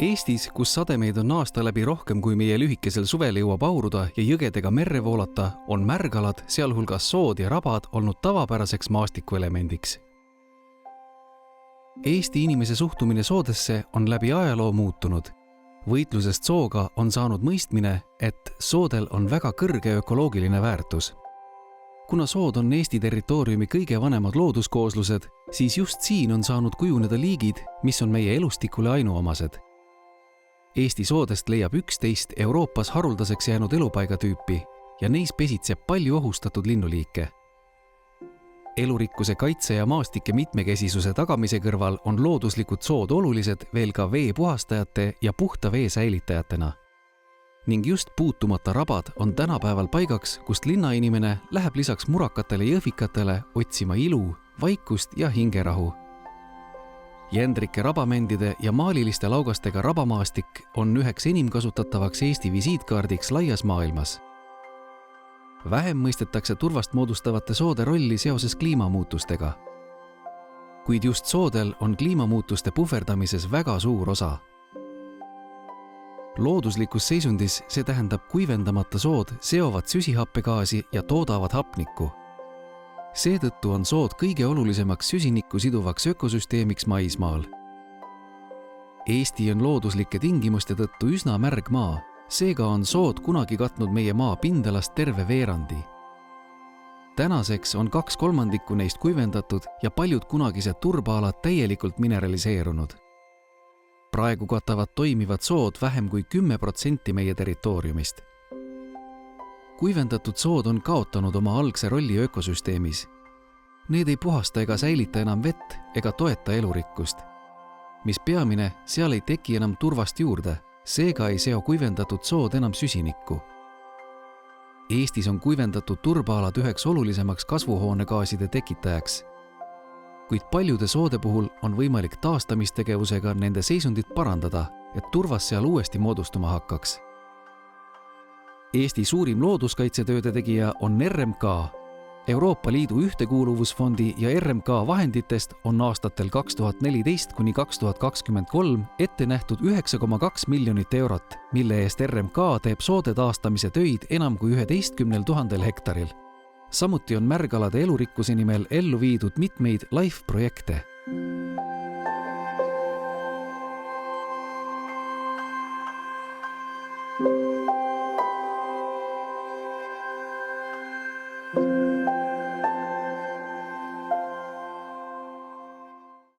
Eestis, kus sademeid on aasta läbi rohkem kui meie lühikesel suvel jõuab auruda ja jõgedega merre voolata, on märgalad, sealhulgas sood ja rabad, olnud tavapäraseks maastikuelemendiks. Eesti inimese suhtumine soodesse on läbi ajaloo muutunud. Võitlusest sooga on saanud mõistmine, et soodel on väga kõrge ökoloogiline väärtus. Kuna sood on Eesti territooriumi kõige vanemad looduskooslused, siis just siin on saanud kujuneda liigid, mis on meie elustikule ainuomased. Eesti soodest leiab 11 Euroopas haruldaseks jäänud elupaigatüüpi ja neis pesitseb palju ohustatud linnuliike. Elurikkuse kaitse ja maastike mitmekesisuse tagamise kõrval on looduslikud sood olulised veel ka vee puhastajate ja puhta vee säilitajatena. Ning just puutumata rabad on tänapäeval paigaks, kust linnainimene läheb lisaks murakatele jõhvikatele otsima ilu, vaikust ja hingerahu. Jändrike rabamendide ja maaliliste laugastega rabamaastik on üheks enim kasutatavaks Eesti visiitkaardiks laias maailmas. Vähem mõistetakse turvast moodustavate soode rolli seoses kliimamuutustega. Kuid just soodel on kliimamuutuste puhverdamises väga suur osa. Looduslikus seisundis see tähendab kuivendamata sood seovad süsihappegaasi ja toodavad hapnikku. Seetõttu on sood kõige olulisemaks süsinikku siduvaks ökosüsteemiks maismaal. Eesti on looduslike tingimuste tõttu üsna märg maa, seega on sood kunagi katnud meie maa pindalast terve veerandi. Tänaseks on 2/3 neist kuivendatud ja paljud kunagised turbaalad täielikult mineraliseerunud. Praegu katavad toimivad sood vähem kui 10% meie territooriumist. Kuivendatud sood on kaotanud oma algse rolli ökosüsteemis. Need ei puhasta ega säilita enam vett ega toeta elurikkust. Mis peamine, seal ei teki enam turvast juurde, seega ei seo kuivendatud sood enam süsinikku. Eestis on kuivendatud turbaalad üheks olulisemaks kasvuhoonegaaside tekitajaks. Kuid paljude soode puhul on võimalik taastamistegevusega nende seisundit parandada, et turvas seal uuesti moodustuma hakkaks. Eesti suurim looduskaitsetööde tegija on RMK. Euroopa Liidu ühtekuuluvusfondi ja RMK vahenditest on aastatel 2014 kuni 2023 ette nähtud 9,2 miljonit eurot, mille eest RMK teeb soode taastamise töid enam kui 11 000 hektaril. Samuti on märgalade elurikkuse nimel ellu viidud mitmeid LIFE-projekte.